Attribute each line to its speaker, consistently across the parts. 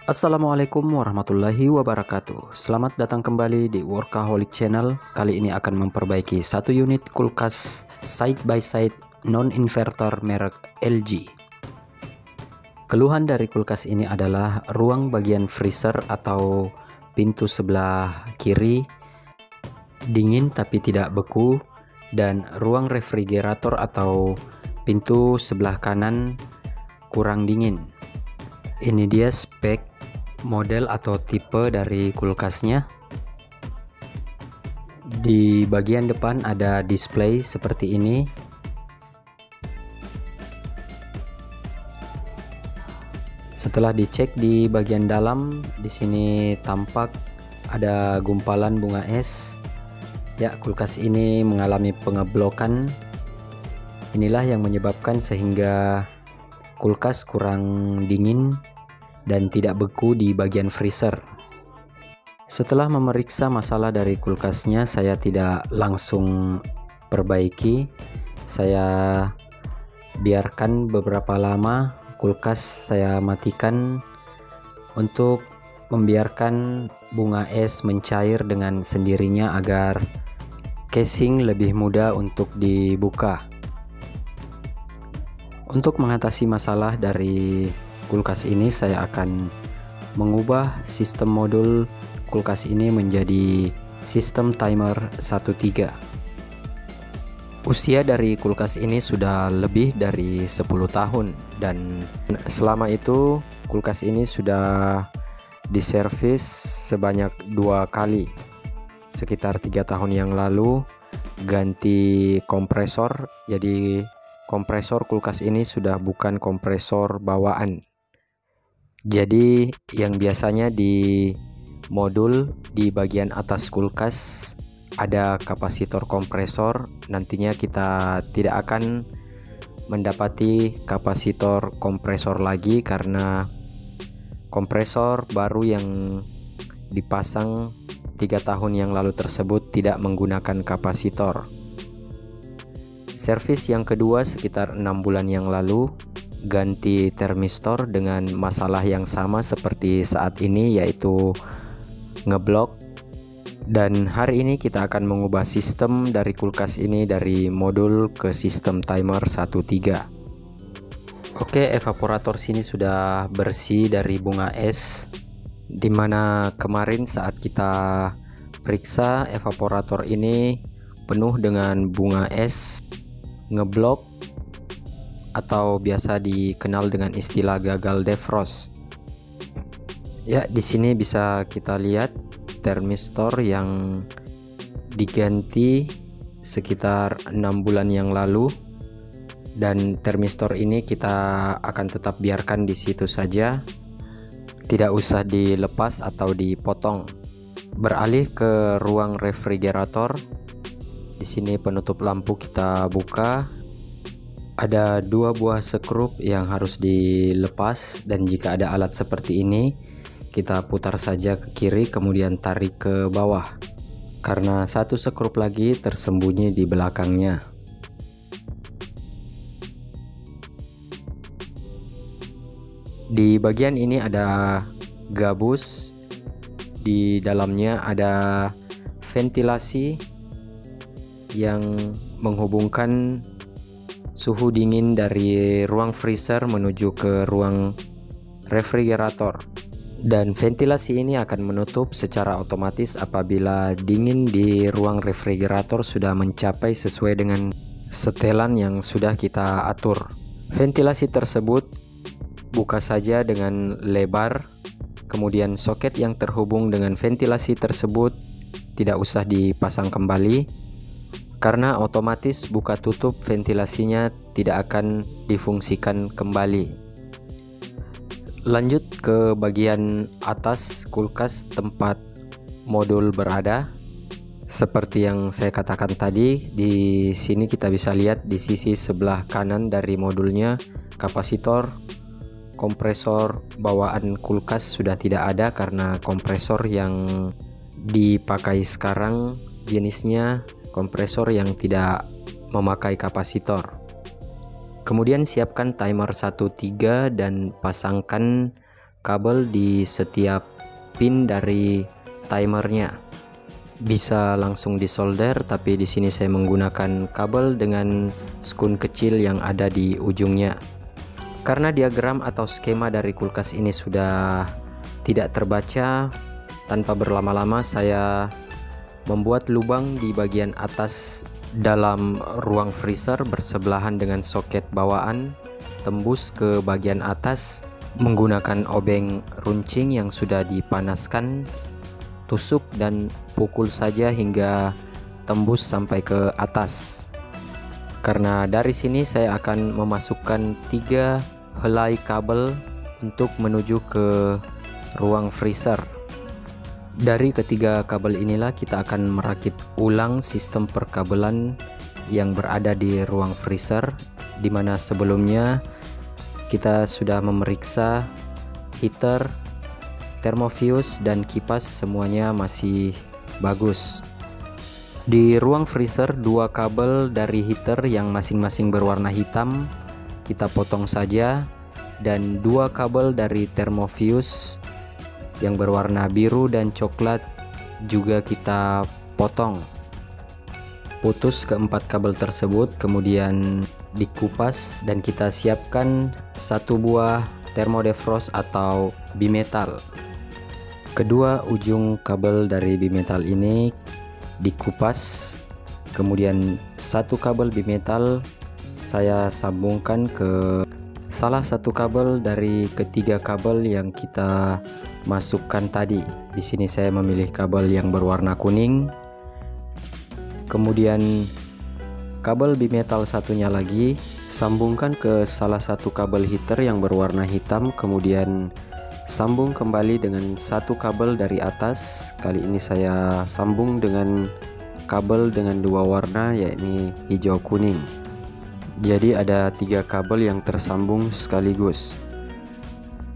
Speaker 1: Assalamualaikum warahmatullahi wabarakatuh. Selamat datang kembali di Workaholic Channel. Kali ini akan memperbaiki satu unit kulkas side by side non-inverter merek LG. Keluhan dari kulkas ini adalah ruang bagian freezer atau pintu sebelah kiri dingin tapi tidak beku, dan ruang refrigerator atau pintu sebelah kanan kurang dingin. Ini dia spek, model atau tipe dari kulkasnya. Di bagian depan ada display seperti ini. Setelah dicek di bagian dalam, di sini tampak ada gumpalan bunga es. Ya, kulkas ini mengalami pengeblokan. Inilah yang menyebabkan sehingga kulkas kurang dingin dan tidak beku di bagian freezer. Setelah memeriksa masalah dari kulkasnya, saya tidak langsung perbaiki. Saya biarkan beberapa lama, kulkas saya matikan untuk membiarkan bunga es mencair dengan sendirinya agar casing lebih mudah untuk dibuka. Untuk mengatasi masalah dari kulkas ini, saya akan mengubah sistem modul kulkas ini menjadi sistem timer 1.3. Usia dari kulkas ini sudah lebih dari 10 tahun, dan selama itu kulkas ini sudah diservis sebanyak 2 kali. Sekitar 3 tahun yang lalu ganti kompresor, jadi kompresor kulkas ini sudah bukan kompresor bawaan. Jadi yang biasanya di modul di bagian atas kulkas ada kapasitor kompresor, nantinya kita tidak akan mendapati kapasitor kompresor lagi karena kompresor baru yang dipasang 3 tahun yang lalu tersebut tidak menggunakan kapasitor. Servis yang kedua sekitar 6 bulan yang lalu, ganti termistor dengan masalah yang sama seperti saat ini, yaitu ngeblok. Dan hari ini kita akan mengubah sistem dari kulkas ini dari modul ke sistem timer 1.3. Oke, evaporator sini sudah bersih dari bunga es, dimana kemarin saat kita periksa evaporator ini penuh dengan bunga es, ngeblok, atau biasa dikenal dengan istilah gagal defrost. Ya, di sini bisa kita lihat termistor yang diganti sekitar 6 bulan yang lalu, dan termistor ini kita akan tetap biarkan di situ saja, tidak usah dilepas atau dipotong. Beralih ke ruang refrigerator. Di sini penutup lampu kita buka. Ada 2 buah skrup yang harus dilepas, dan jika ada alat seperti ini, kita putar saja ke kiri kemudian tarik ke bawah, karena 1 skrup lagi tersembunyi di belakangnya. Di bagian ini ada gabus, di dalamnya ada ventilasi yang menghubungkan suhu dingin dari ruang freezer menuju ke ruang refrigerator, dan ventilasi ini akan menutup secara otomatis apabila dingin di ruang refrigerator sudah mencapai sesuai dengan setelan yang sudah kita atur. Ventilasi tersebut buka saja dengan lebar, kemudian soket yang terhubung dengan ventilasi tersebut tidak usah dipasang kembali, karena otomatis buka tutup ventilasinya tidak akan difungsikan kembali. Lanjut ke bagian atas kulkas tempat modul berada. Seperti yang saya katakan tadi, di sini kita bisa lihat di sisi sebelah kanan dari modulnya kapasitor kompresor bawaan kulkas sudah tidak ada, karena kompresor yang dipakai sekarang jenisnya kompresor yang tidak memakai kapasitor. Kemudian siapkan timer 1.3 dan pasangkan kabel di setiap pin dari timernya. Bisa langsung disolder, tapi di sini saya menggunakan kabel dengan skun kecil yang ada di ujungnya. Karena diagram atau skema dari kulkas ini sudah tidak terbaca, tanpa berlama-lama saya membuat lubang di bagian atas dalam ruang freezer bersebelahan dengan soket bawaan, tembus ke bagian atas menggunakan obeng runcing yang sudah dipanaskan. Tusuk dan pukul saja hingga tembus sampai ke atas. Karena dari sini saya akan memasukkan 3 helai kabel untuk menuju ke ruang freezer. Dari ketiga kabel inilah kita akan merakit ulang sistem perkabelan yang berada di ruang freezer, di mana sebelumnya kita sudah memeriksa heater, thermofuse, dan kipas semuanya masih bagus. Di ruang freezer 2 kabel dari heater yang masing-masing berwarna hitam kita potong saja, dan 2 kabel dari thermofuse yang berwarna biru dan coklat juga kita potong. Putus keempat kabel tersebut, kemudian dikupas dan kita siapkan 1 buah thermodefrost atau bimetal. Kedua ujung kabel dari bimetal ini dikupas, kemudian 1 kabel bimetal saya sambungkan ke salah satu kabel dari ketiga kabel yang kita masukkan tadi. Di sini saya memilih kabel yang berwarna kuning. Kemudian kabel bimetal satunya lagi sambungkan ke salah satu kabel heater yang berwarna hitam, kemudian sambung kembali dengan 1 kabel dari atas. Kali ini saya sambung dengan kabel dengan 2 warna, yakni hijau kuning. Jadi ada 3 kabel yang tersambung sekaligus.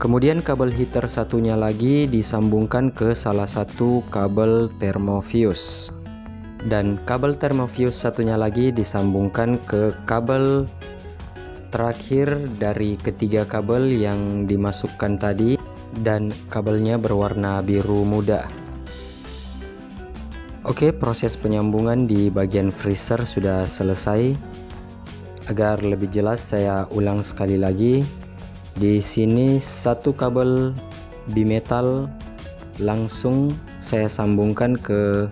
Speaker 1: Kemudian kabel heater satunya lagi disambungkan ke salah satu kabel thermofuse, dan kabel thermofuse satunya lagi disambungkan ke kabel terakhir dari ketiga kabel yang dimasukkan tadi, dan kabelnya berwarna biru muda. Oke, proses penyambungan di bagian freezer sudah selesai. Agar lebih jelas saya ulang sekali lagi. Di sini 1 kabel bimetal langsung saya sambungkan ke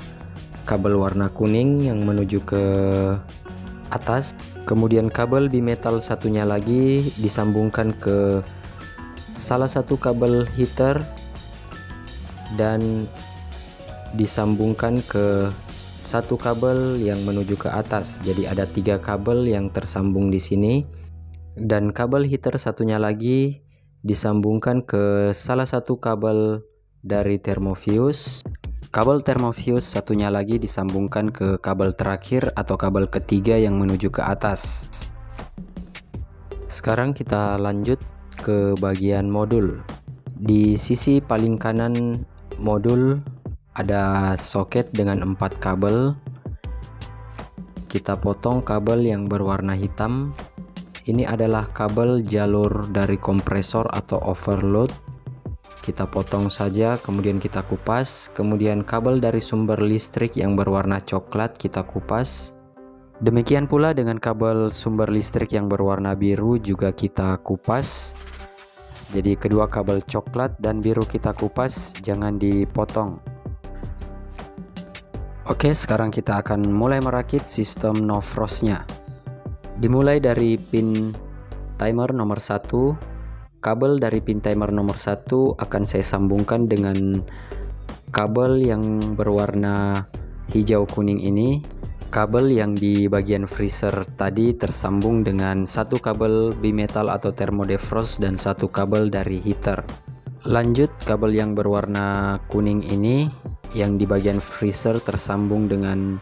Speaker 1: kabel warna kuning yang menuju ke atas. Kemudian kabel bimetal satunya lagi disambungkan ke salah satu kabel heater dan disambungkan ke 1 kabel yang menuju ke atas. Jadi ada 3 kabel yang tersambung di sini, dan kabel heater satunya lagi disambungkan ke salah satu kabel dari thermofuse. Kabel thermofuse satunya lagi disambungkan ke kabel terakhir atau kabel ketiga yang menuju ke atas. Sekarang kita lanjut ke bagian modul. Di sisi paling kanan modul ada soket dengan 4 kabel. Kita potong kabel yang berwarna hitam. Ini adalah kabel jalur dari kompresor atau overload. Kita potong saja, kemudian kita kupas. Kemudian kabel dari sumber listrik yang berwarna coklat kita kupas. Demikian pula dengan kabel sumber listrik yang berwarna biru juga kita kupas. Jadi kedua kabel coklat dan biru kita kupas, jangan dipotong. Oke, sekarang kita akan mulai merakit sistem no frostnya. Dimulai dari pin timer nomor 1. Kabel dari pin timer nomor 1 akan saya sambungkan dengan kabel yang berwarna hijau kuning ini. Kabel yang di bagian freezer tadi tersambung dengan 1 kabel bimetal atau thermodefrost dan 1 kabel dari heater. Lanjut, kabel yang berwarna kuning ini yang di bagian freezer tersambung dengan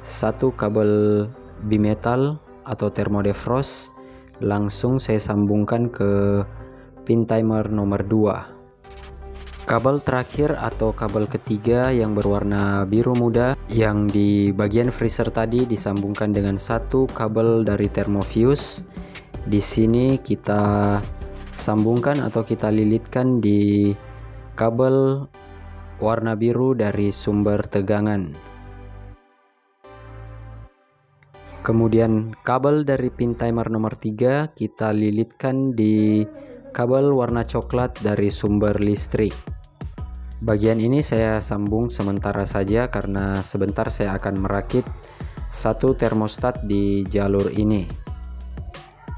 Speaker 1: 1 kabel bimetal atau thermodefrost. Langsung saya sambungkan ke pin timer nomor 2. Kabel terakhir atau kabel ketiga yang berwarna biru muda yang di bagian freezer tadi disambungkan dengan 1 kabel dari thermofuse. Di sini kita sambungkan atau kita lilitkan di kabel warna biru dari sumber tegangan. Kemudian kabel dari pin timer nomor 3 kita lilitkan di kabel warna coklat dari sumber listrik. Bagian ini saya sambung sementara saja karena sebentar saya akan merakit satu termostat di jalur ini.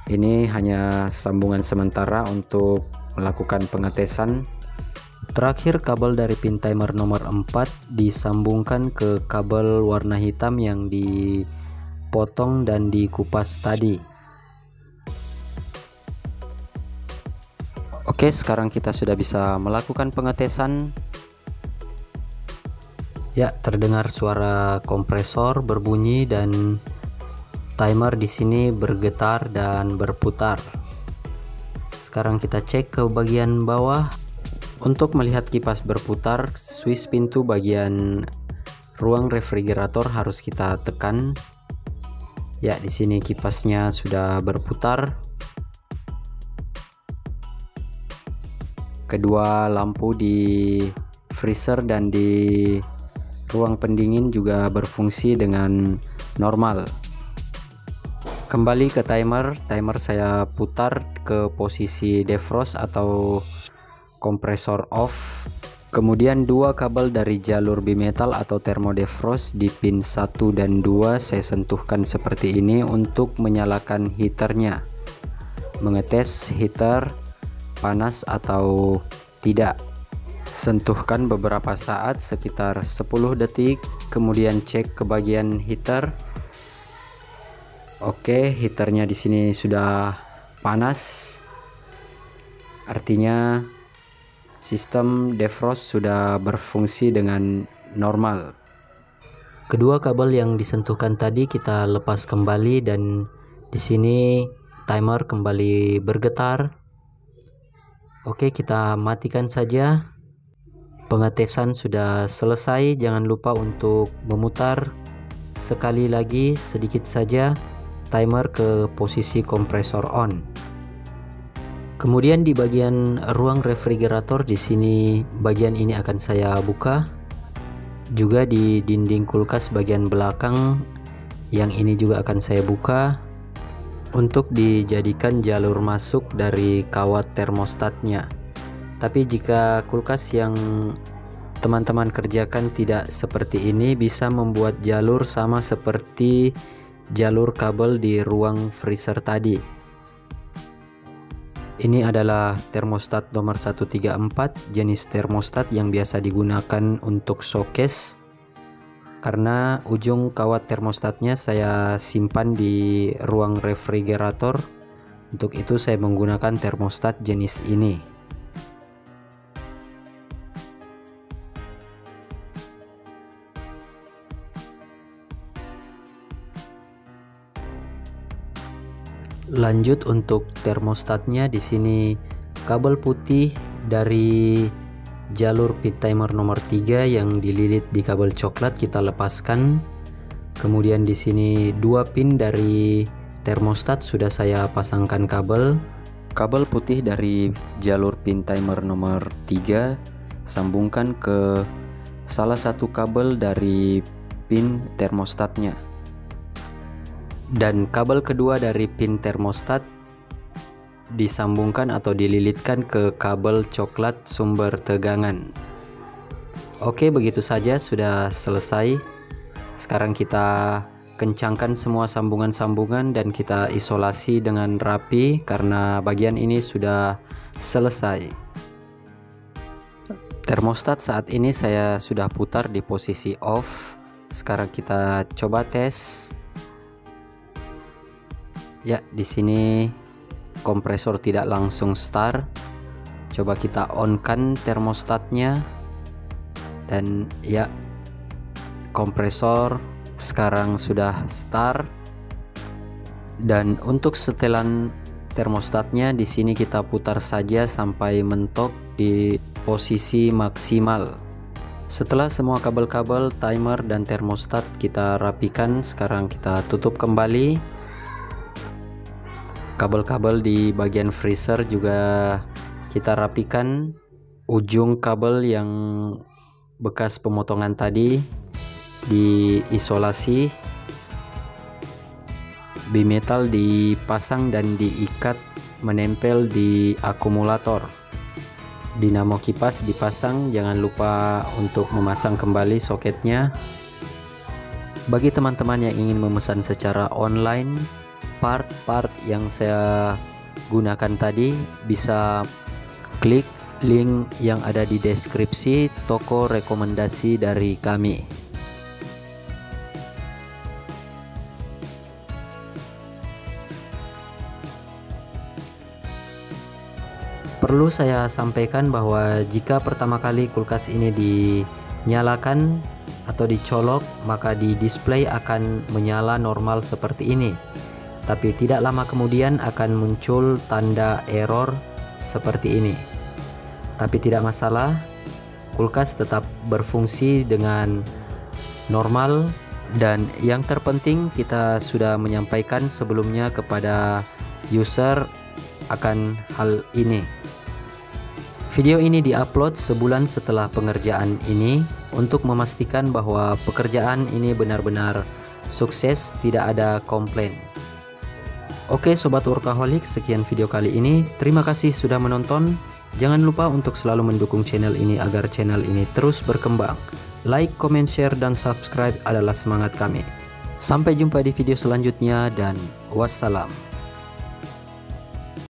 Speaker 1: Ini hanya sambungan sementara untuk melakukan pengetesan. Terakhir kabel dari pin timer nomor 4 disambungkan ke kabel warna hitam yang dipotong dan dikupas tadi. Oke, sekarang kita sudah bisa melakukan pengetesan. Ya, terdengar suara kompresor berbunyi dan timer di sini bergetar dan berputar. Sekarang kita cek ke bagian bawah. Untuk melihat kipas berputar, switch pintu bagian ruang refrigerator harus kita tekan. Ya, di sini kipasnya sudah berputar. Kedua lampu di freezer dan di ruang pendingin juga berfungsi dengan normal. Kembali ke timer saya putar ke posisi defrost atau kompresor off. Kemudian dua kabel dari jalur bimetal atau thermodefrost di pin 1 dan 2 saya sentuhkan seperti ini untuk menyalakan heaternya, mengetes heater panas atau tidak. Sentuhkan beberapa saat sekitar 10 detik, kemudian cek ke bagian heater. Oke, heaternya di sini sudah panas. Artinya sistem defrost sudah berfungsi dengan normal. Kedua kabel yang disentuhkan tadi kita lepas kembali dan di sini timer kembali bergetar. Oke, kita matikan saja. Pengetesan sudah selesai. Jangan lupa untuk memutar sekali lagi sedikit saja timer ke posisi kompresor on. Kemudian di bagian ruang refrigerator di sini bagian ini akan saya buka. Juga di dinding kulkas bagian belakang yang ini juga akan saya buka untuk dijadikan jalur masuk dari kawat termostatnya. Tapi jika kulkas yang teman-teman kerjakan tidak seperti ini, bisa membuat jalur sama seperti jalur kabel di ruang freezer tadi. Ini adalah termostat nomor 134, jenis termostat yang biasa digunakan untuk showcase. Karena ujung kawat termostatnya saya simpan di ruang refrigerator, untuk itu saya menggunakan termostat jenis ini. Lanjut untuk termostatnya, di sini kabel putih dari jalur pin timer nomor 3 yang dililit di kabel coklat kita lepaskan. Kemudian di sini dua pin dari termostat sudah saya pasangkan kabel. Kabel putih dari jalur pin timer nomor 3 sambungkan ke salah satu kabel dari pin termostatnya. Dan kabel kedua dari pin termostat disambungkan atau dililitkan ke kabel coklat sumber tegangan. Oke, begitu saja sudah selesai. Sekarang kita kencangkan semua sambungan-sambungan dan kita isolasi dengan rapi karena bagian ini sudah selesai. Termostat saat ini saya sudah putar di posisi off. Sekarang kita coba tes. Ya, di sini kompresor tidak langsung start. Coba kita on-kan termostatnya. Dan ya, kompresor sekarang sudah start. Dan untuk setelan termostatnya di sini kita putar saja sampai mentok di posisi maksimal. Setelah semua kabel-kabel, timer dan termostat kita rapikan, sekarang kita tutup kembali. Kabel-kabel di bagian freezer juga kita rapikan. Ujung kabel yang bekas pemotongan tadi diisolasi, bimetal dipasang dan diikat menempel di akumulator. Dinamo kipas dipasang, jangan lupa untuk memasang kembali soketnya. Bagi teman-teman yang ingin memesan secara online part-part yang saya gunakan tadi, bisa klik link yang ada di deskripsi toko rekomendasi dari kami. Perlu saya sampaikan bahwa jika pertama kali kulkas ini dinyalakan atau dicolok, maka di display akan menyala normal seperti ini. Tapi tidak lama kemudian akan muncul tanda error seperti ini. Tapi tidak masalah, kulkas tetap berfungsi dengan normal, dan yang terpenting kita sudah menyampaikan sebelumnya kepada user akan hal ini. Video ini diupload sebulan setelah pengerjaan ini untuk memastikan bahwa pekerjaan ini benar-benar sukses, tidak ada komplain. Oke Sobat Workaholic, sekian video kali ini. Terima kasih sudah menonton. Jangan lupa untuk selalu mendukung channel ini agar channel ini terus berkembang. Like, comment, share, dan subscribe adalah semangat kami. Sampai jumpa di video selanjutnya dan wassalam.